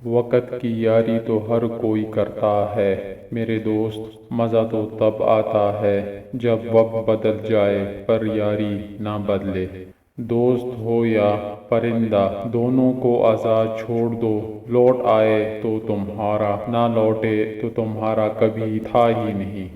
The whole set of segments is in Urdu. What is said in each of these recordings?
وقت کی یاری تو ہر کوئی کرتا ہے میرے دوست، مزہ تو تب آتا ہے جب وقت بدل جائے پر یاری نہ بدلے۔ دوست ہو یا پرندہ دونوں کو آزاد چھوڑ دو، لوٹ آئے تو تمہارا، نہ لوٹے تو تمہارا کبھی تھا ہی نہیں۔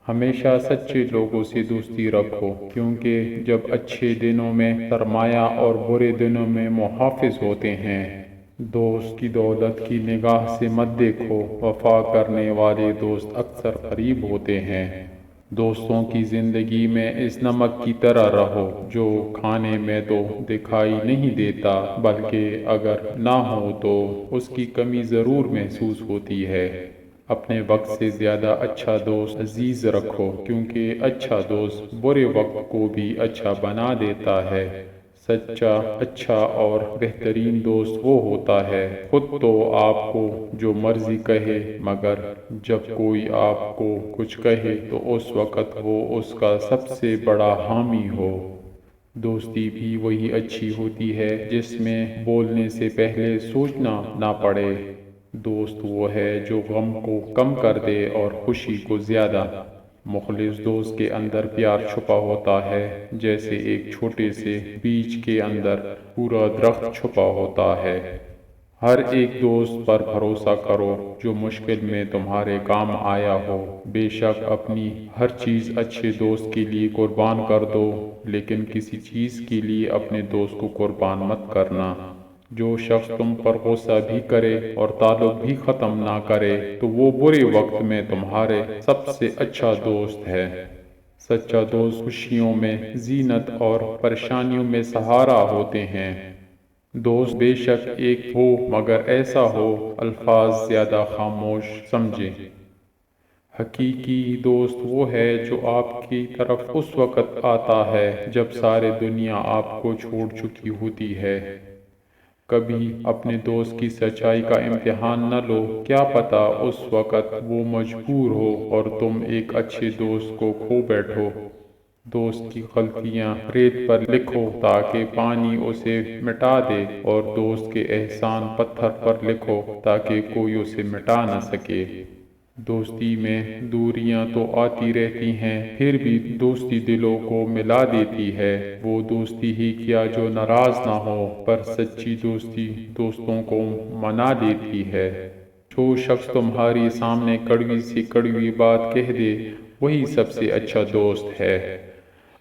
ہمیشہ سچے لوگوں سے دوستی رکھو، کیونکہ جب اچھے دنوں میں سرمایہ اور برے دنوں میں محافظ ہوتے ہیں۔ دوست کی دولت کی نگاہ سے مت دیکھو، وفا کرنے والے دوست اکثر قریب ہوتے ہیں۔ دوستوں کی زندگی میں اس نمک کی طرح رہو جو کھانے میں تو دکھائی نہیں دیتا، بلکہ اگر نہ ہو تو اس کی کمی ضرور محسوس ہوتی ہے۔ اپنے وقت سے زیادہ اچھا دوست عزیز رکھو، کیونکہ اچھا دوست برے وقت کو بھی اچھا بنا دیتا ہے۔ سچا، اچھا اور بہترین دوست وہ ہوتا ہے خود تو آپ کو جو مرضی کہے، مگر جب کوئی آپ کو کچھ کہے تو اس وقت وہ اس کا سب سے بڑا حامی ہو۔ دوستی بھی وہی اچھی ہوتی ہے جس میں بولنے سے پہلے سوچنا نہ پڑے۔ دوست وہ ہے جو غم کو کم کر دے اور خوشی کو زیادہ۔ مخلص دوست کے اندر پیار چھپا ہوتا ہے، جیسے ایک چھوٹے سے بیج کے اندر پورا درخت چھپا ہوتا ہے۔ ہر ایک دوست پر بھروسہ کرو جو مشکل میں تمہارے کام آیا ہو۔ بے شک اپنی ہر چیز اچھے دوست کے لیے قربان کر دو، لیکن کسی چیز کے لیے اپنے دوست کو قربان مت کرنا۔ جو شخص تم پر غصہ بھی کرے اور تعلق بھی ختم نہ کرے تو وہ برے وقت میں تمہارے سب سے اچھا دوست ہے۔ سچا دوست خوشیوں میں زینت اور پریشانیوں میں سہارا ہوتے ہیں۔ دوست بے شک ایک ہو، مگر ایسا ہو الفاظ زیادہ خاموش سمجھے۔ حقیقی دوست وہ ہے جو آپ کی طرف اس وقت آتا ہے جب ساری دنیا آپ کو چھوڑ چکی ہوتی ہے۔ کبھی اپنے دوست کی سچائی کا امتحان نہ لو، کیا پتہ اس وقت وہ مجبور ہو اور تم ایک اچھے دوست کو کھو بیٹھو۔ دوست کی غلطیاں ریت پر لکھو تاکہ پانی اسے مٹا دے، اور دوست کے احسان پتھر پر لکھو تاکہ کوئی اسے مٹا نہ سکے۔ دوستی میں دوریاں تو آتی رہتی ہیں، پھر بھی دوستی دلوں کو ملا دیتی ہے۔ وہ دوستی ہی کیا جو ناراض نہ ہو، پر سچی دوستی دوستوں کو منا دیتی ہے۔ جو شخص تمہاری سامنے کڑوی سے کڑوی بات کہہ دے وہی سب سے اچھا دوست ہے۔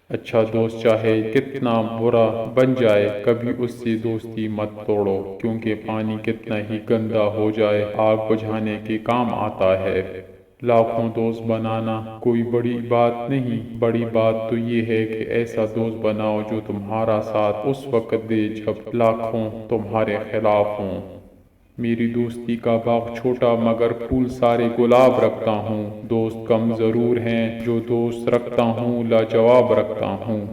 اچھا دوست چاہے کتنا برا بن جائے کبھی اس سے دوستی مت توڑو، کیونکہ پانی کتنا ہی گندا ہو جائے آگ بجھانے کے کام آتا ہے۔ لاکھوں دوست بنانا کوئی بڑی بات نہیں، بڑی بات تو یہ ہے کہ ایسا دوست بناؤ جو تمہارا ساتھ اس وقت دے جب لاکھوں تمہارے خلاف ہوں۔ میری دوستی کا باغ چھوٹا مگر پھول سارے گلاب رکھتا ہوں۔ دوست کم ضرور ہیں، جو دوست رکھتا ہوں لاجواب رکھتا ہوں۔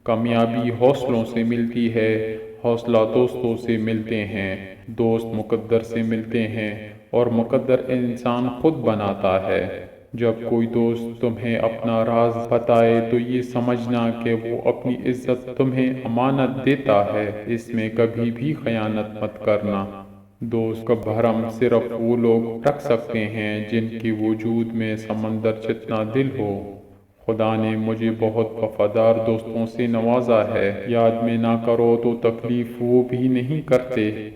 کامیابی حوصلوں سے ملتی ہے، حوصلہ دوستوں سے ملتے ہیں۔ دوست مقدر سے ملتے ہیں اور مقدر انسان خود بناتا ہے۔ جب کوئی دوست تمہیں اپنا راز بتائے تو یہ سمجھنا کہ وہ اپنی عزت تمہیں امانت دیتا ہے، اس میں کبھی بھی خیانت مت کرنا۔ دوست کا بھرم صرف وہ لوگ رکھ سکتے ہیں جن کے وجود میں سمندر جتنا دل ہو۔ خدا نے مجھے بہت وفادار دوستوں سے نوازا ہے، یاد میں نہ کرو تو تکلیف وہ بھی نہیں کرتے۔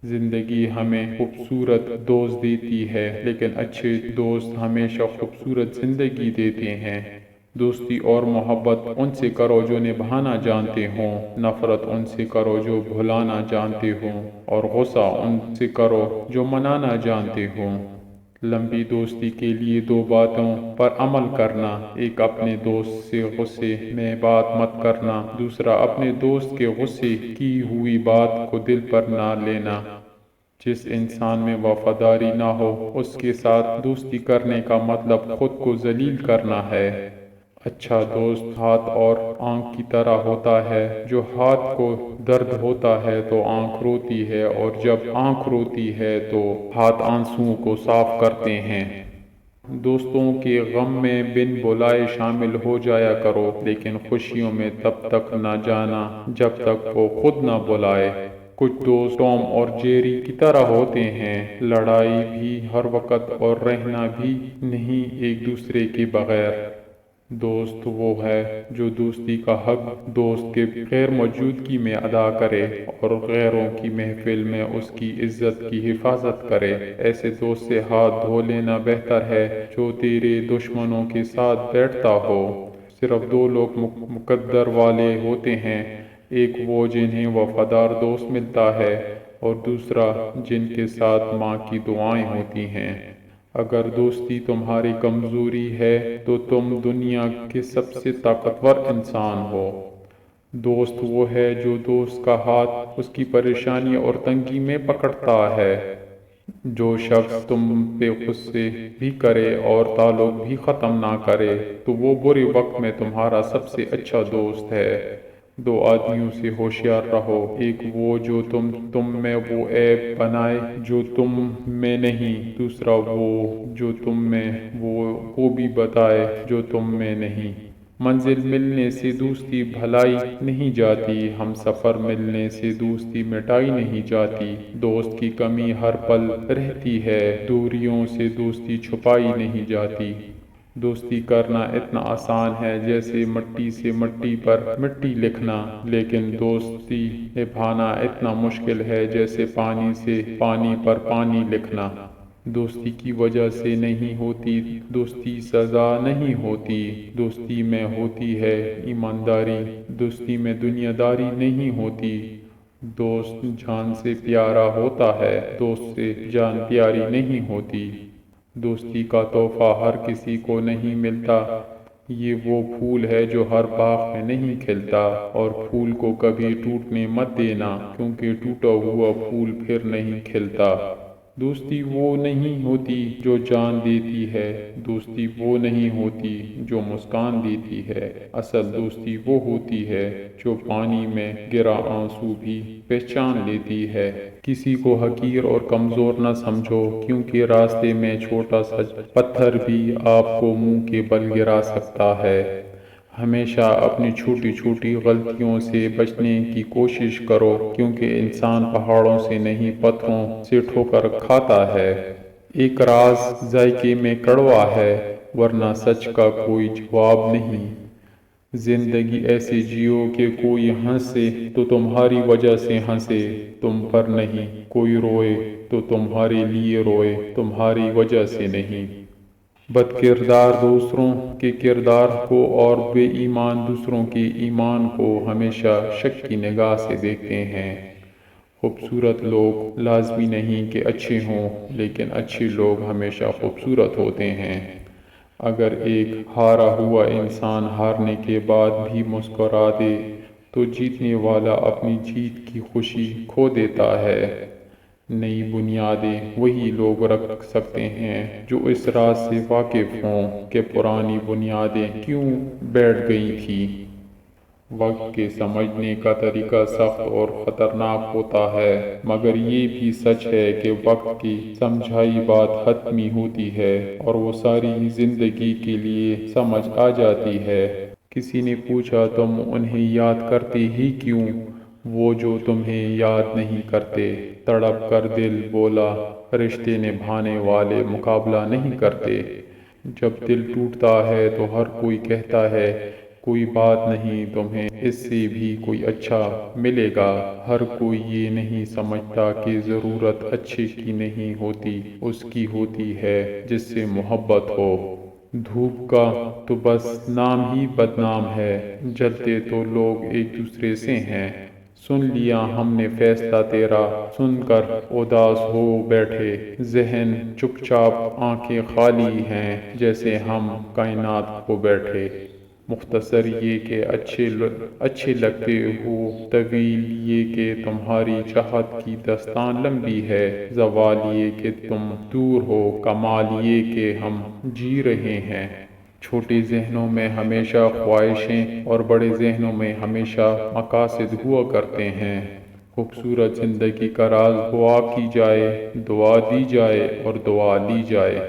زندگی ہمیں خوبصورت دوست دیتی ہے، لیکن اچھے دوست ہمیشہ خوبصورت زندگی دیتے ہیں۔ دوستی اور محبت ان سے کرو جو نبھانا جانتے ہوں، نفرت ان سے کرو جو بھلانا جانتے ہوں، اور غصہ ان سے کرو جو منانا جانتے ہوں۔ لمبی دوستی کے لیے دو باتوں پر عمل کرنا، ایک اپنے دوست سے غصے میں بات مت کرنا، دوسرا اپنے دوست کے غصے کی ہوئی بات کو دل پر نہ لینا۔ جس انسان میں وفاداری نہ ہو اس کے ساتھ دوستی کرنے کا مطلب خود کو ذلیل کرنا ہے۔ اچھا دوست ہاتھ اور آنکھ کی طرح ہوتا ہے، جو ہاتھ کو درد ہوتا ہے تو آنکھ روتی ہے، اور جب آنکھ روتی ہے تو ہاتھ آنسوؤں کو صاف کرتے ہیں۔ دوستوں کے غم میں بن بلائے شامل ہو جایا کرو، لیکن خوشیوں میں تب تک نہ جانا جب تک وہ خود نہ بلائے۔ کچھ دوست ٹام اور جیری کی طرح ہوتے ہیں، لڑائی بھی ہر وقت اور رہنا بھی نہیں ایک دوسرے کے بغیر۔ دوست وہ ہے جو دوستی کا حق دوست کے غیر موجودگی میں ادا کرے اور غیروں کی محفل میں اس کی عزت کی حفاظت کرے۔ ایسے دوست سے ہاتھ دھو لینا بہتر ہے جو تیرے دشمنوں کے ساتھ بیٹھتا ہو۔ صرف دو لوگ مقدر والے ہوتے ہیں، ایک وہ جنہیں وفادار دوست ملتا ہے اور دوسرا جن کے ساتھ ماں کی دعائیں ہوتی ہیں۔ اگر دوستی تمہاری کمزوری ہے تو تم دنیا کے سب سے طاقتور انسان ہو۔ دوست وہ ہے جو دوست کا ہاتھ اس کی پریشانی اور تنگی میں پکڑتا ہے۔ جو شخص تم پہ غصے بھی کرے اور تعلق بھی ختم نہ کرے تو وہ برے وقت میں تمہارا سب سے اچھا دوست ہے۔ دو آدمیوں سے ہوشیار رہو، ایک وہ جو تم میں وہ عیب بنائے جو تم میں نہیں، دوسرا وہ جو تم میں وہ خوبی بتائے جو تم میں نہیں۔ منزل ملنے سے دوستی بھلائی نہیں جاتی، ہم سفر ملنے سے دوستی مٹائی نہیں جاتی۔ دوست کی کمی ہر پل رہتی ہے، دوریوں سے دوستی چھپائی نہیں جاتی۔ دوستی کرنا اتنا آسان ہے جیسے مٹی سے مٹی پر مٹی لکھنا، لیکن دوستی نبھانا اتنا مشکل ہے جیسے پانی سے پانی پر پانی لکھنا۔ دوستی کی وجہ سے نہیں ہوتی دوستی، سزا نہیں ہوتی دوستی میں ہوتی ہے ایمانداری، دوستی میں دنیا داری نہیں ہوتی۔ دوست جان سے پیارا ہوتا ہے، دوست سے جان پیاری نہیں ہوتی۔ دوستی کا تحفہ ہر کسی کو نہیں ملتا، یہ وہ پھول ہے جو ہر باغ میں نہیں کھلتا، اور پھول کو کبھی ٹوٹنے مت دینا کیونکہ ٹوٹا ہوا پھول پھر نہیں کھلتا۔ دوستی وہ نہیں ہوتی جو جان دیتی ہے، دوستی وہ نہیں ہوتی جو مسکان دیتی ہے، اصل دوستی وہ ہوتی ہے جو پانی میں گرا آنسو بھی پہچان لیتی ہے۔ کسی کو حقیر اور کمزور نہ سمجھو، کیونکہ راستے میں چھوٹا سا پتھر بھی آپ کو منہ کے بل گرا سکتا ہے۔ ہمیشہ اپنی چھوٹی چھوٹی غلطیوں سے بچنے کی کوشش کرو، کیونکہ انسان پہاڑوں سے نہیں پتھروں سے ٹھوکر کھاتا ہے۔ ایک راز ذائقے میں کڑوا ہے، ورنہ سچ کا کوئی جواب نہیں۔ زندگی ایسے جیو کہ کوئی ہنسے تو تمہاری وجہ سے ہنسے، تم پر نہیں، کوئی روئے تو تمہارے لیے روئے، تمہاری وجہ سے نہیں۔ بد کردار دوسروں کے کردار کو اور بے ایمان دوسروں کے ایمان کو ہمیشہ شک کی نگاہ سے دیکھتے ہیں۔ خوبصورت لوگ لازمی نہیں کہ اچھے ہوں، لیکن اچھے لوگ ہمیشہ خوبصورت ہوتے ہیں۔ اگر ایک ہارا ہوا انسان ہارنے کے بعد بھی مسکرا دے تو جیتنے والا اپنی جیت کی خوشی کھو دیتا ہے۔ نئی بنیادیں وہی لوگ رکھ سکتے ہیں جو اس راز سے واقف ہوں کہ پرانی بنیادیں کیوں بیٹھ گئی تھیں۔ وقت کے سمجھنے کا طریقہ سخت اور خطرناک ہوتا ہے، مگر یہ بھی سچ ہے کہ وقت کی سمجھائی بات حتمی ہوتی ہے اور وہ ساری زندگی کے لیے سمجھ آ جاتی ہے۔ کسی نے پوچھا تم انہیں یاد کرتے ہی کیوں؟ وہ جو تمہیں یاد نہیں کرتے۔ تڑپ کر دل بولا، رشتے نبھانے والے مقابلہ نہیں کرتے۔ جب دل ٹوٹتا ہے تو ہر کوئی کہتا ہے کوئی بات نہیں، تمہیں اس سے بھی کوئی اچھا ملے گا۔ ہر کوئی یہ نہیں سمجھتا کہ ضرورت اچھے کی نہیں ہوتی، اس کی ہوتی ہے جس سے محبت ہو۔ دھوپ کا تو بس نام ہی بدنام ہے، جلتے تو لوگ ایک دوسرے سے ہیں۔ سن لیا ہم نے فیصلہ تیرا، سن کر اداس ہو بیٹھے، ذہن چپ چاپ آنکھیں خالی ہیں، جیسے ہم کائنات کھو بیٹھے۔ مختصر یہ کہ اچھے لگتے ہو، طویل یہ کہ تمہاری چاہت کی داستان لمبی ہے، زوال یہ کہ تم دور ہو، کمال یہ کہ ہم جی رہے ہیں۔ چھوٹے ذہنوں میں ہمیشہ خواہشیں اور بڑے ذہنوں میں ہمیشہ مقاصد ہوا کرتے ہیں۔ خوبصورت زندگی کا راز دعا کی جائے، دعا دی جائے اور دعا لی جائے۔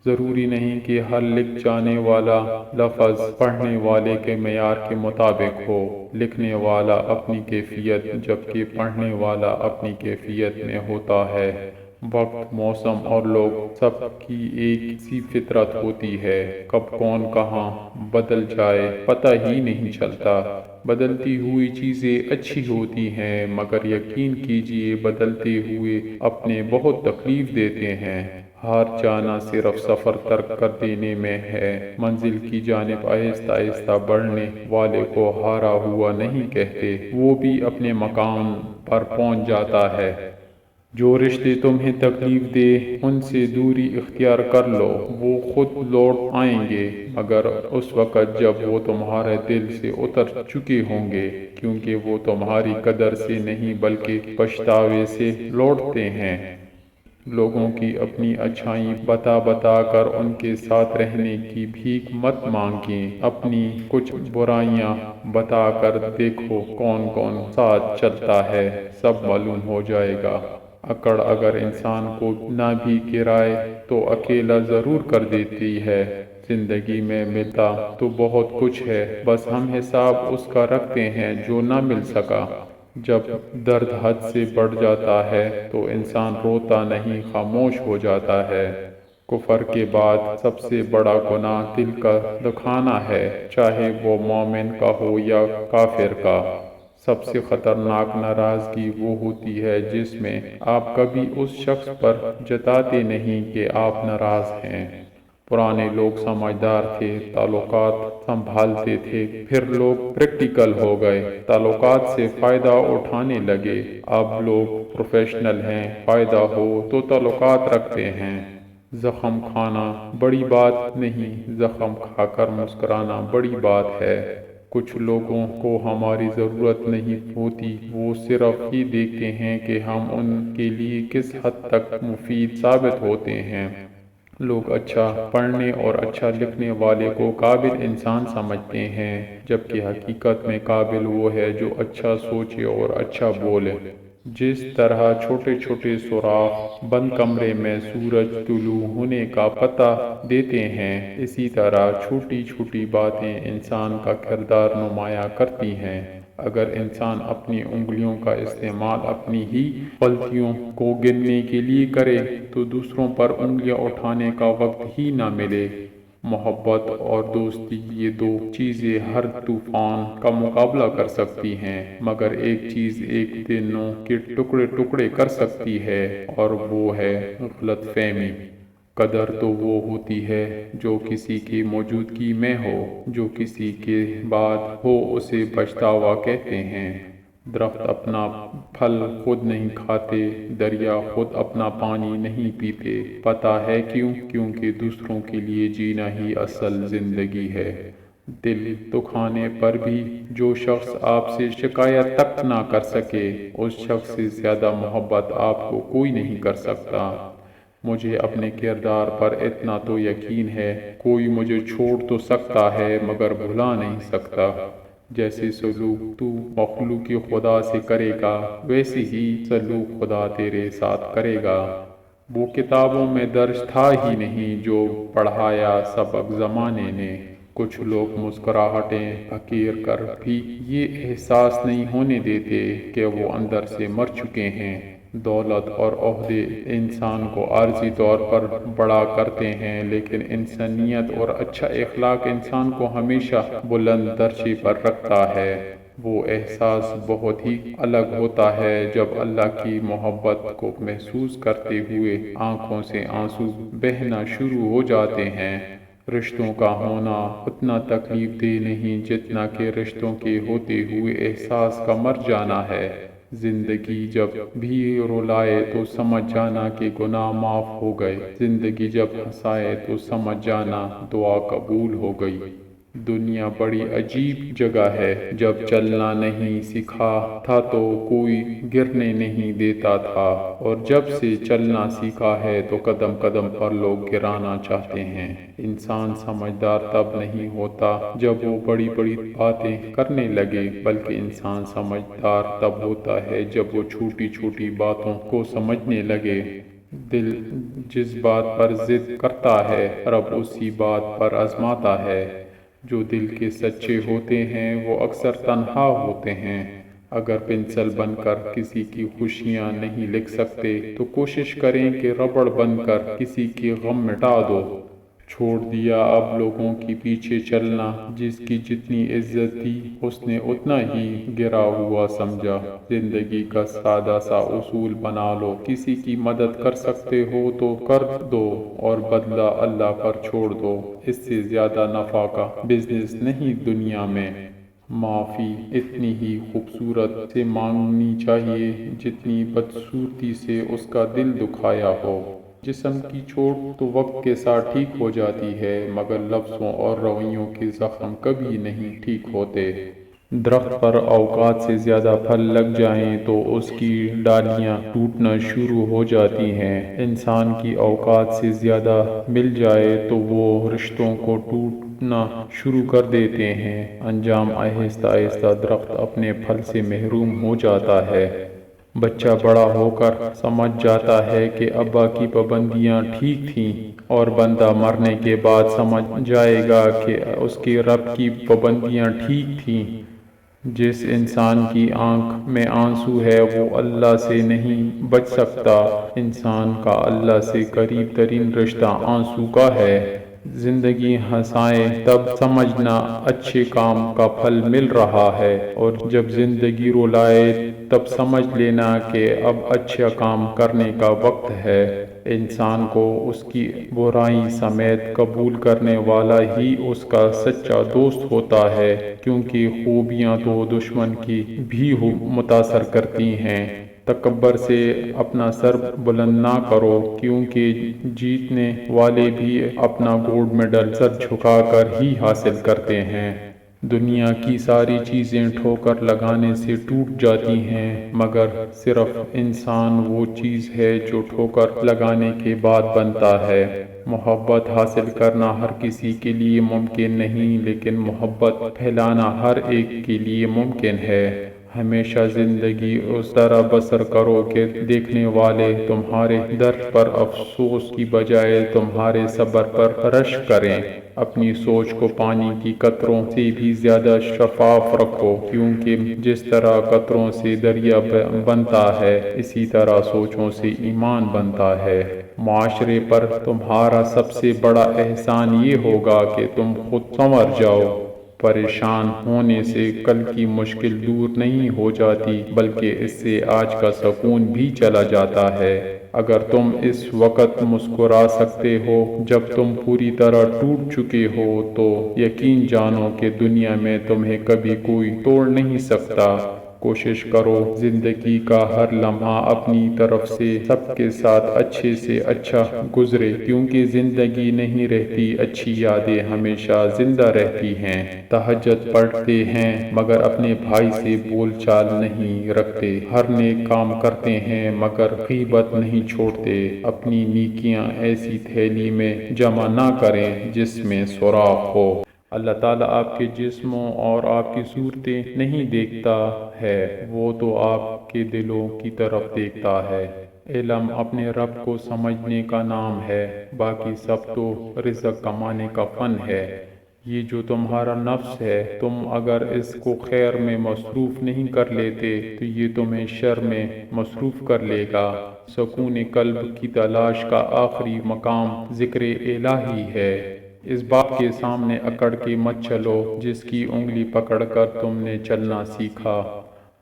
ضروری نہیں کہ ہر لکھ جانے والا لفظ پڑھنے والے کے معیار کے مطابق ہو۔ لکھنے والا اپنی کیفیت جبکہ پڑھنے والا اپنی کیفیت میں ہوتا ہے۔ وقت، موسم اور لوگ سب کی ایک سی فطرت ہوتی ہے۔ کب کون کہاں بدل جائے پتہ ہی نہیں چلتا۔ بدلتی ہوئی چیزیں اچھی ہوتی ہیں مگر یقین کیجئے بدلتے ہوئے اپنے بہت تکلیف دیتے ہیں۔ ہار جانا صرف سفر ترک کر دینے میں ہے۔ منزل کی جانب آہستہ آہستہ بڑھنے والے کو ہارا ہوا نہیں کہتے، وہ بھی اپنے مقام پر پہنچ جاتا ہے۔ جو رشتے تمہیں تکلیف دے ان سے دوری اختیار کر لو، وہ خود لوٹ آئیں گے مگر اس وقت جب وہ تمہارے دل سے اتر چکے ہوں گے، کیونکہ وہ تمہاری قدر سے نہیں بلکہ پچھتاوے سے لوٹتے ہیں۔ لوگوں کی اپنی اچھائی بتا بتا کر ان کے ساتھ رہنے کی بھیک مت مانگیں، اپنی کچھ برائیاں بتا کر دیکھو کون کون ساتھ چلتا ہے، سب معلوم ہو جائے گا۔ اکڑ اگر انسان کو نہ بھی گرائے تو اکیلا ضرور کر دیتی ہے۔ زندگی میں ملتا تو بہت کچھ ہے، بس ہم حساب اس کا رکھتے ہیں جو نہ مل سکا۔ جب درد حد سے بڑھ جاتا ہے تو انسان روتا نہیں خاموش ہو جاتا ہے۔ کفر کے بعد سب سے بڑا گناہ دل کا دکھانا ہے، چاہے وہ مومن کا ہو یا کافر کا۔ سب سے خطرناک ناراضگی وہ ہوتی ہے جس میں آپ کبھی اس شخص پر جتاتے نہیں کہ آپ ناراض ہیں۔ پرانے لوگ سمجھدار تھے، تعلقات سنبھالتے تھے، پھر لوگ پریکٹیکل ہو گئے، تعلقات سے فائدہ اٹھانے لگے۔ اب لوگ پروفیشنل ہیں، فائدہ ہو تو تعلقات رکھتے ہیں۔ زخم کھانا بڑی بات نہیں، زخم کھا کر مسکرانا بڑی بات ہے۔ کچھ لوگوں کو ہماری ضرورت نہیں ہوتی، وہ صرف یہ دیکھتے ہیں کہ ہم ان کے لیے کس حد تک مفید ثابت ہوتے ہیں۔ لوگ اچھا پڑھنے اور اچھا لکھنے والے کو قابل انسان سمجھتے ہیں، جبکہ حقیقت میں قابل وہ ہے جو اچھا سوچے اور اچھا بولے۔ جس طرح چھوٹے چھوٹے سوراخ بند کمرے میں سورج طلوع ہونے کا پتہ دیتے ہیں، اسی طرح چھوٹی چھوٹی باتیں انسان کا کردار نمایاں کرتی ہیں۔ اگر انسان اپنی انگلیوں کا استعمال اپنی ہی غلطیوں کو گننے کے لیے کرے تو دوسروں پر انگلیاں اٹھانے کا وقت ہی نہ ملے۔ محبت اور دوستی یہ دو چیزیں ہر طوفان کا مقابلہ کر سکتی ہیں، مگر ایک چیز ایک دنوں کے ٹکڑے ٹکڑے کر سکتی ہے اور وہ ہے غلط فہمی۔ قدر تو وہ ہوتی ہے جو کسی کی موجودگی میں ہو، جو کسی کے بعد ہو اسے پچھتاوا کہتے ہیں۔ درخت اپنا پھل خود نہیں کھاتے، دریا خود اپنا پانی نہیں پیتے، پتہ ہے کیوں؟ کیونکہ دوسروں کے لیے جینا ہی اصل زندگی ہے۔ دل دکھانے پر بھی جو شخص آپ سے شکایت تک نہ کر سکے، اس شخص سے زیادہ محبت آپ کو کوئی نہیں کر سکتا۔ مجھے اپنے کردار پر اتنا تو یقین ہے، کوئی مجھے چھوڑ تو سکتا ہے مگر بھلا نہیں سکتا۔ جیسے سلوک تو مخلوق خدا سے کرے گا، ویسے ہی سلوک خدا تیرے ساتھ کرے گا۔ وہ کتابوں میں درج تھا ہی نہیں جو پڑھایا سبق زمانے نے۔ کچھ لوگ مسکراہٹیں پھکیر کر بھی یہ احساس نہیں ہونے دیتے کہ وہ اندر سے مر چکے ہیں۔ دولت اور عہدے انسان کو عارضی طور پر بڑا کرتے ہیں، لیکن انسانیت اور اچھا اخلاق انسان کو ہمیشہ بلند درجے پر رکھتا ہے۔ وہ احساس بہت ہی الگ ہوتا ہے جب اللہ کی محبت کو محسوس کرتے ہوئے آنکھوں سے آنسو بہنا شروع ہو جاتے ہیں۔ رشتوں کا ہونا اتنا تکلیف دہ نہیں جتنا کہ رشتوں کے ہوتے ہوئے احساس کا مر جانا ہے۔ زندگی جب بھی رلائے تو سمجھ جانا کہ گناہ معاف ہو گئے، زندگی جب ہنسائے تو سمجھ جانا دعا قبول ہو گئی۔ دنیا بڑی عجیب جگہ ہے، جب چلنا نہیں سیکھا تھا تو کوئی گرنے نہیں دیتا تھا، اور جب سے چلنا سیکھا ہے تو قدم قدم پر لوگ گرانا چاہتے ہیں۔ انسان سمجھدار تب نہیں ہوتا جب وہ بڑی بڑی باتیں کرنے لگے، بلکہ انسان سمجھدار تب ہوتا ہے جب وہ چھوٹی چھوٹی باتوں کو سمجھنے لگے۔ دل جس بات پر ضد کرتا ہے رب اسی بات پر آزماتا ہے۔ جو دل کے سچے ہوتے ہیں وہ اکثر تنہا ہوتے ہیں۔ اگر پنسل بن کر کسی کی خوشیاں نہیں لکھ سکتے تو کوشش کریں کہ ربڑ بن کر کسی کے غم مٹا دو۔ چھوڑ دیا اب لوگوں کے پیچھے چلنا، جس کی جتنی عزت تھی اس نے اتنا ہی گرا ہوا سمجھا۔ زندگی کا سادہ سا اصول بنا لو، کسی کی مدد کر سکتے ہو تو کر دو اور بدلہ اللہ پر چھوڑ دو۔ اس سے زیادہ نفع کا بزنس نہیں دنیا میں۔ معافی اتنی ہی خوبصورت سے مانگنی چاہیے جتنی بدصورتی سے اس کا دل دکھایا ہو۔ جسم کی چوٹ تو وقت کے ساتھ ٹھیک ہو جاتی ہے، مگر لفظوں اور رویوں کے زخم کبھی نہیں ٹھیک ہوتے۔ درخت پر اوقات سے زیادہ پھل لگ جائیں تو اس کی ڈالیاں ٹوٹنا شروع ہو جاتی ہیں۔ انسان کی اوقات سے زیادہ مل جائے تو وہ رشتوں کو ٹوٹنا شروع کر دیتے ہیں۔ انجام آہستہ آہستہ درخت اپنے پھل سے محروم ہو جاتا ہے۔ بچہ بڑا ہو کر سمجھ جاتا ہے کہ ابا کی پابندیاں ٹھیک تھیں، اور بندہ مرنے کے بعد سمجھ جائے گا کہ اس کے رب کی پابندیاں ٹھیک تھیں۔ جس انسان کی آنکھ میں آنسو ہے وہ اللہ سے نہیں بچ سکتا۔ انسان کا اللہ سے قریب ترین رشتہ آنسو کا ہے۔ زندگی ہنسائے تب سمجھنا اچھے کام کا پھل مل رہا ہے، اور جب زندگی رلائے تب سمجھ لینا کہ اب اچھا کام کرنے کا وقت ہے۔ انسان کو اس کی برائی سمیت قبول کرنے والا ہی اس کا سچا دوست ہوتا ہے، کیونکہ خوبیاں تو دشمن کی بھی متاثر کرتی ہیں۔ تکبر سے اپنا سر بلند نہ کرو، کیونکہ جیتنے والے بھی اپنا گولڈ میڈل سر جھکا کر ہی حاصل کرتے ہیں۔ دنیا کی ساری چیزیں ٹھوکر لگانے سے ٹوٹ جاتی ہیں، مگر صرف انسان وہ چیز ہے جو ٹھوکر لگانے کے بعد بنتا ہے۔ محبت حاصل کرنا ہر کسی کے لیے ممکن نہیں، لیکن محبت پھیلانا ہر ایک کے لیے ممکن ہے۔ ہمیشہ زندگی اس طرح بسر کرو کہ دیکھنے والے تمہارے درد پر افسوس کی بجائے تمہارے صبر پر رشک کریں۔ اپنی سوچ کو پانی کی قطروں سے بھی زیادہ شفاف رکھو، کیونکہ جس طرح قطروں سے دریا بنتا ہے اسی طرح سوچوں سے ایمان بنتا ہے۔ معاشرے پر تمہارا سب سے بڑا احسان یہ ہوگا کہ تم خود سنور جاؤ۔ پریشان ہونے سے کل کی مشکل دور نہیں ہو جاتی، بلکہ اس سے آج کا سکون بھی چلا جاتا ہے۔ اگر تم اس وقت مسکرا سکتے ہو جب تم پوری طرح ٹوٹ چکے ہو، تو یقین جانو کہ دنیا میں تمہیں کبھی کوئی توڑ نہیں سکتا۔ کوشش کرو زندگی کا ہر لمحہ اپنی طرف سے سب کے ساتھ اچھے سے اچھا گزرے، کیونکہ زندگی نہیں رہتی، اچھی یادیں ہمیشہ زندہ رہتی ہیں۔ تہجد پڑھتے ہیں مگر اپنے بھائی سے بول چال نہیں رکھتے، ہر نیک کام کرتے ہیں مگر غیبت نہیں چھوڑتے۔ اپنی نیکیاں ایسی تھیلی میں جمع نہ کریں جس میں سوراخ ہو۔ اللہ تعالیٰ آپ کے جسموں اور آپ کی صورتیں نہیں دیکھتا ہے، وہ تو آپ کے دلوں کی طرف دیکھتا ہے۔ علم اپنے رب کو سمجھنے کا نام ہے، باقی سب تو رزق کمانے کا فن ہے۔ یہ جو تمہارا نفس ہے، تم اگر اس کو خیر میں مصروف نہیں کر لیتے تو یہ تمہیں شر میں مصروف کر لے گا۔ سکون قلب کی تلاش کا آخری مقام ذکر الہی ہے۔ اس بات کے سامنے اکڑ کے مت چلو جس کی انگلی پکڑ کر تم نے چلنا سیکھا۔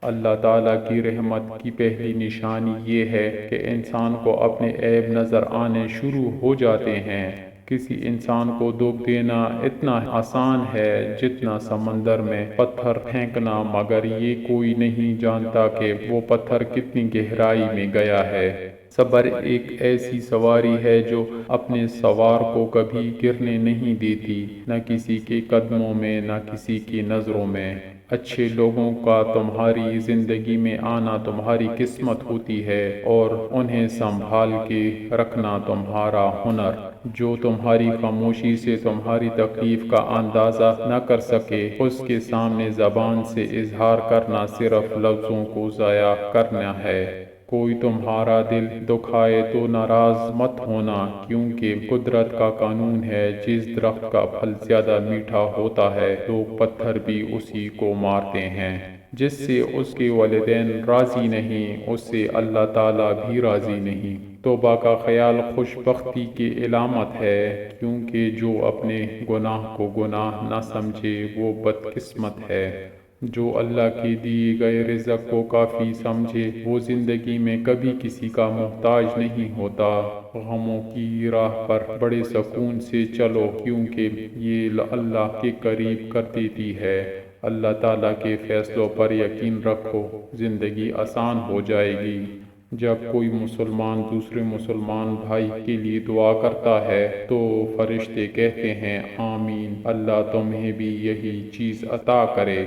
اللہ تعالیٰ کی رحمت کی پہلی نشانی یہ ہے کہ انسان کو اپنے عیب نظر آنے شروع ہو جاتے ہیں۔ کسی انسان کو دکھ دینا اتنا آسان ہے جتنا سمندر میں پتھر پھینکنا، مگر یہ کوئی نہیں جانتا کہ وہ پتھر کتنی گہرائی میں گیا ہے۔ صبر ایک ایسی سواری ہے جو اپنے سوار کو کبھی گرنے نہیں دیتی، نہ کسی کے قدموں میں نہ کسی کی نظروں میں۔ اچھے لوگوں کا تمہاری زندگی میں آنا تمہاری قسمت ہوتی ہے، اور انہیں سنبھال کے رکھنا تمہارا ہنر۔ جو تمہاری خاموشی سے تمہاری تکلیف کا اندازہ نہ کر سکے، اس کے سامنے زبان سے اظہار کرنا صرف لفظوں کو ضائع کرنا ہے۔ کوئی تمہارا دل دکھائے تو ناراض مت ہونا، کیونکہ قدرت کا قانون ہے، جس درخت کا پھل زیادہ میٹھا ہوتا ہے لوگ پتھر بھی اسی کو مارتے ہیں۔ جس سے اس کے والدین راضی نہیں، اس سے اللہ تعالیٰ بھی راضی نہیں۔ توبہ کا خیال خوش بختی کی علامت ہے، کیونکہ جو اپنے گناہ کو گناہ نہ سمجھے وہ بدقسمت ہے۔ جو اللہ کے دیے گئے رزق کو کافی سمجھے وہ زندگی میں کبھی کسی کا محتاج نہیں ہوتا۔ غموں کی راہ پر بڑے سکون سے چلو، کیونکہ یہ اللہ کے قریب کر دیتی ہے۔ اللہ تعالیٰ کے فیصلوں پر یقین رکھو، زندگی آسان ہو جائے گی۔ جب کوئی مسلمان دوسرے مسلمان بھائی کے لیے دعا کرتا ہے تو فرشتے کہتے ہیں آمین، اللہ تمہیں بھی یہی چیز عطا کرے۔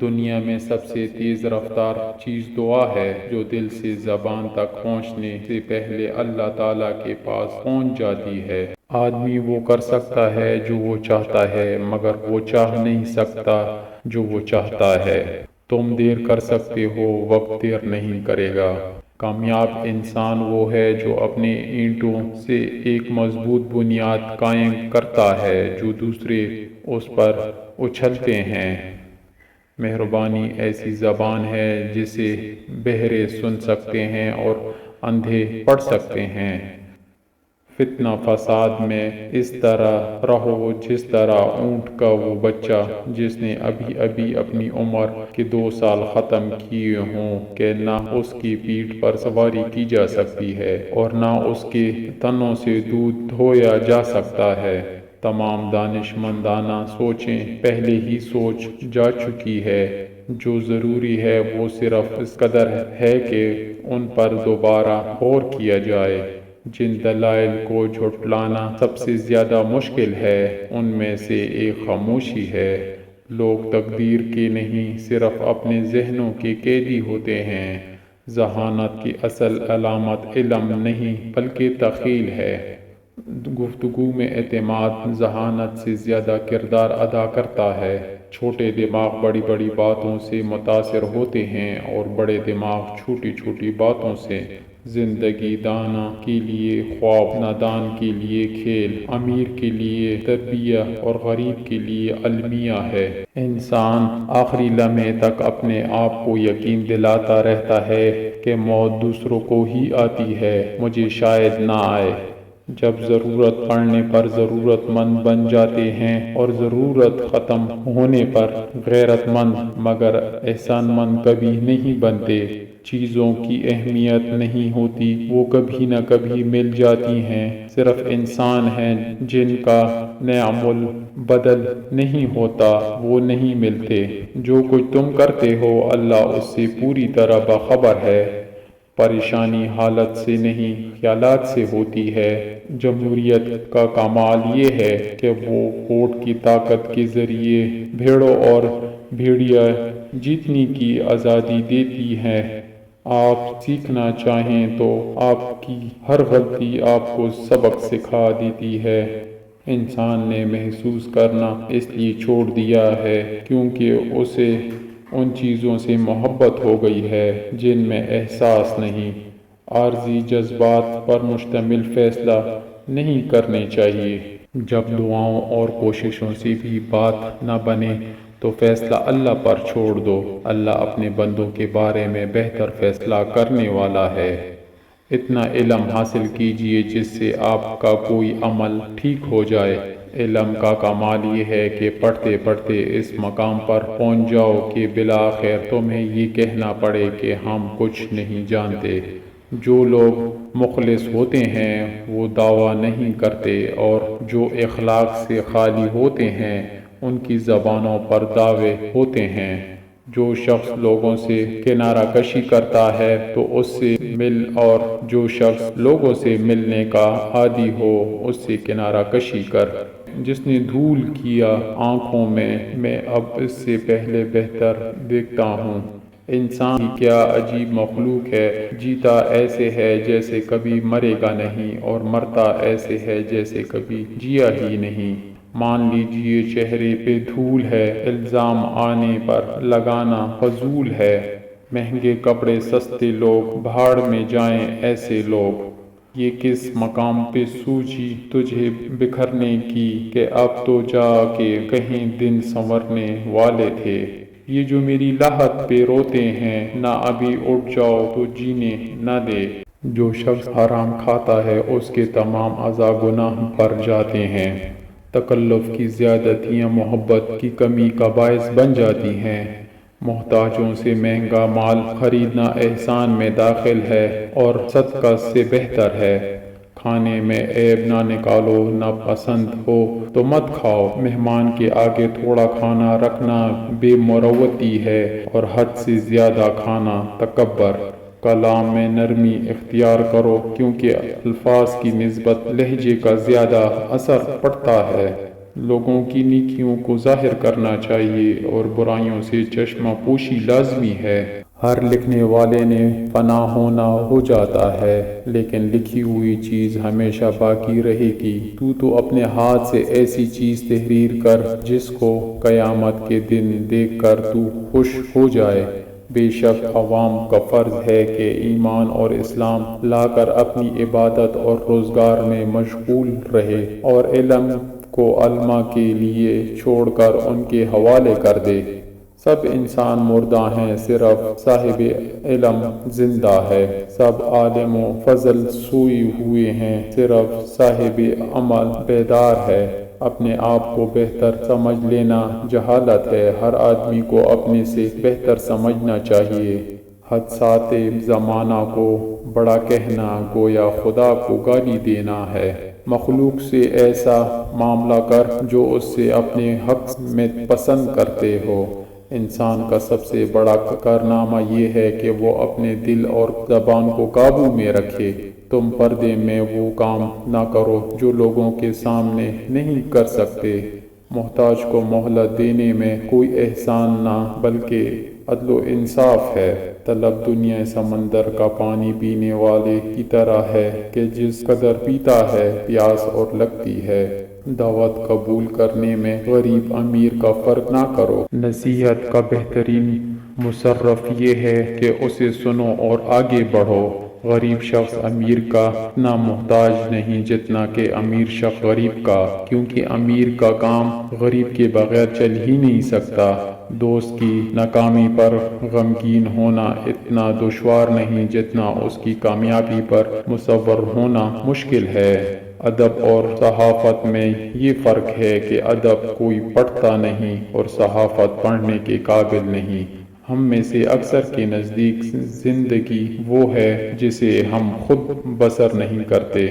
دنیا میں سب سے تیز رفتار چیز دعا ہے، جو دل سے زبان تک پہنچنے سے پہلے اللہ تعالیٰ کے پاس پہنچ جاتی ہے۔ آدمی وہ کر سکتا ہے جو وہ چاہتا ہے، مگر وہ چاہ نہیں سکتا جو وہ چاہتا ہے۔ تم دیر کر سکتے ہو، وقت دیر نہیں کرے گا۔ کامیاب انسان وہ ہے جو اپنے اینٹوں سے ایک مضبوط بنیاد قائم کرتا ہے جو دوسرے اس پر اچھلتے ہیں۔ مہربانی ایسی زبان ہے جسے بہرے سن سکتے ہیں اور اندھے پڑھ سکتے ہیں۔ فتنہ فساد میں اس طرح رہو جس طرح اونٹ کا وہ بچہ جس نے ابھی ابھی اپنی عمر کے 2 سال ختم کیے ہوں، کہ نہ اس کی پیٹھ پر سواری کی جا سکتی ہے اور نہ اس کے تنوں سے دودھ دھویا جا سکتا ہے۔ تمام دانش مندانہ سوچیں پہلے ہی سوچ جا چکی ہے۔ جو ضروری ہے وہ صرف اس قدر ہے کہ ان پر دوبارہ غور کیا جائے۔ جن دلائل کو جھٹلانا سب سے زیادہ مشکل ہے ان میں سے ایک خاموشی ہے۔ لوگ تقدیر کے نہیں صرف اپنے ذہنوں کے قیدی ہوتے ہیں۔ ذہانت کی اصل علامت علم نہیں بلکہ تخیل ہے۔ گفتگو میں اعتماد ذہانت سے زیادہ کردار ادا کرتا ہے۔ چھوٹے دماغ بڑی بڑی باتوں سے متاثر ہوتے ہیں اور بڑے دماغ چھوٹی چھوٹی باتوں سے۔ زندگی دانا کے لیے خواب، نادان کے لیے کھیل، امیر کے لیے تربیہ اور غریب کے لیے المیہ ہے۔ انسان آخری لمحے تک اپنے آپ کو یقین دلاتا رہتا ہے کہ موت دوسروں کو ہی آتی ہے، مجھے شاید نہ آئے۔ جب ضرورت پڑنے پر ضرورت مند بن جاتے ہیں اور ضرورت ختم ہونے پر غیرت مند مگر احسان مند کبھی نہیں بنتے۔ چیزوں کی اہمیت نہیں ہوتی، وہ کبھی نہ کبھی مل جاتی ہیں۔ صرف انسان ہیں جن کا نعم البدل نہیں ہوتا، وہ نہیں ملتے۔ جو کچھ تم کرتے ہو اللہ اس سے پوری طرح باخبر ہے۔ پریشانی حالت سے نہیں خیالات سے ہوتی ہے۔ جمہوریت کا کمال یہ ہے کہ وہ ووٹ کی طاقت کے ذریعے بھیڑوں اور بھیڑیا جیتنے کی آزادی دیتی ہے۔ آپ سیکھنا چاہیں تو آپ کی ہر غلطی آپ کو سبق سکھا دیتی ہے۔ انسان نے محسوس کرنا اس لیے چھوڑ دیا ہے کیونکہ اسے ان چیزوں سے محبت ہو گئی ہے جن میں احساس نہیں۔ عارضی جذبات پر مشتمل فیصلہ نہیں کرنے چاہیے۔ جب دعاؤں اور کوششوں سے بھی بات نہ بنے تو فیصلہ اللہ پر چھوڑ دو۔ اللہ اپنے بندوں کے بارے میں بہتر فیصلہ کرنے والا ہے۔ اتنا علم حاصل کیجئے جس سے آپ کا کوئی عمل ٹھیک ہو جائے۔ علم کا کمال یہ ہے کہ پڑھتے پڑھتے اس مقام پر پہنچ جاؤ کہ بالآخر تمہیں یہ کہنا پڑے کہ ہم کچھ نہیں جانتے۔ جو لوگ مخلص ہوتے ہیں وہ دعویٰ نہیں کرتے، اور جو اخلاق سے خالی ہوتے ہیں ان کی زبانوں پر دعوے ہوتے ہیں۔ جو شخص لوگوں سے کنارہ کشی کرتا ہے تو اس سے مل، اور جو شخص لوگوں سے ملنے کا عادی ہو اس سے کنارہ کشی کر۔ جس نے دھول کیا آنکھوں میں اب اس سے پہلے بہتر دیکھتا ہوں۔ انسان کیا عجیب مخلوق ہے، جیتا ایسے ہے جیسے کبھی مرے گا نہیں، اور مرتا ایسے ہے جیسے کبھی جیا ہی نہیں۔ مان لیجئے چہرے پہ دھول ہے، الزام آنے پر لگانا فضول ہے۔ مہنگے کپڑے سستے لوگ، بھاڑ میں جائیں ایسے لوگ۔ یہ کس مقام پہ سوجی تجھے بکھرنے کی، کہ اب تو جا کے کہیں دن سنورنے والے تھے۔ یہ جو میری لاحت پہ روتے ہیں، نہ ابھی اٹھ جاؤ تو جینے نہ دے۔ جو شخص حرام کھاتا ہے اس کے تمام اعضاء گناہ بھر جاتے ہیں۔ تکلف کی زیادتیاں محبت کی کمی کا باعث بن جاتی ہیں۔ محتاجوں سے مہنگا مال خریدنا احسان میں داخل ہے اور صدقہ سے بہتر ہے۔ کھانے میں عیب نہ نکالو، نہ پسند ہو تو مت کھاؤ۔ مہمان کے آگے تھوڑا کھانا رکھنا بے مروتی ہے، اور حد سے زیادہ کھانا تکبر۔ کلام میں نرمی اختیار کرو، کیونکہ الفاظ کی نسبت لہجے کا زیادہ اثر پڑتا ہے۔ لوگوں کی نیکیوں کو ظاہر کرنا چاہیے اور برائیوں سے چشمہ پوشی لازمی ہے۔ ہر لکھنے والے نے فنا ہونا ہو جاتا ہے، لیکن لکھی ہوئی چیز ہمیشہ باقی رہے گی۔ تو اپنے ہاتھ سے ایسی چیز تحریر کر جس کو قیامت کے دن دیکھ کر تو خوش ہو جائے۔ بے شک عوام کا فرض ہے کہ ایمان اور اسلام لا کر اپنی عبادت اور روزگار میں مشغول رہے، اور علم کو علماء کے لیے چھوڑ کر ان کے حوالے کر دے۔ سب انسان مردہ ہیں، صرف صاحب علم زندہ ہے۔ سب عالم و فضل سوئے ہوئے ہیں، صرف صاحب عمل بیدار ہے۔ اپنے آپ کو بہتر سمجھ لینا جہالت ہے، ہر آدمی کو اپنے سے بہتر سمجھنا چاہیے۔ حادثات زمانہ کو بڑا کہنا گویا خدا کو گالی دینا ہے۔ مخلوق سے ایسا معاملہ کر جو اس سے اپنے حق میں پسند کرتے ہو۔ انسان کا سب سے بڑا کارنامہ یہ ہے کہ وہ اپنے دل اور زبان کو قابو میں رکھے۔ تم پردے میں وہ کام نہ کرو جو لوگوں کے سامنے نہیں کر سکتے۔ محتاج کو مہلت دینے میں کوئی احسان نہ بلکہ عدل و انصاف ہے۔ طلب دنیا سمندر کا پانی پینے والے کی طرح ہے کہ جس قدر پیتا ہے پیاس اور لگتی ہے۔ دعوت قبول کرنے میں غریب امیر کا فرق نہ کرو۔ نصیحت کا بہترین مصرف یہ ہے کہ اسے سنو اور آگے بڑھو۔ غریب شخص امیر کا اتنا محتاج نہیں جتنا کہ امیر شخص غریب کا، کیونکہ امیر کا کام غریب کے بغیر چل ہی نہیں سکتا۔ دوست کی ناکامی پر غمگین ہونا اتنا دشوار نہیں جتنا اس کی کامیابی پر مصور ہونا مشکل ہے۔ ادب اور صحافت میں یہ فرق ہے کہ ادب کوئی پڑھتا نہیں اور صحافت پڑھنے کے قابل نہیں۔ ہم میں سے اکثر کے نزدیک زندگی وہ ہے جسے ہم خود بسر نہیں کرتے۔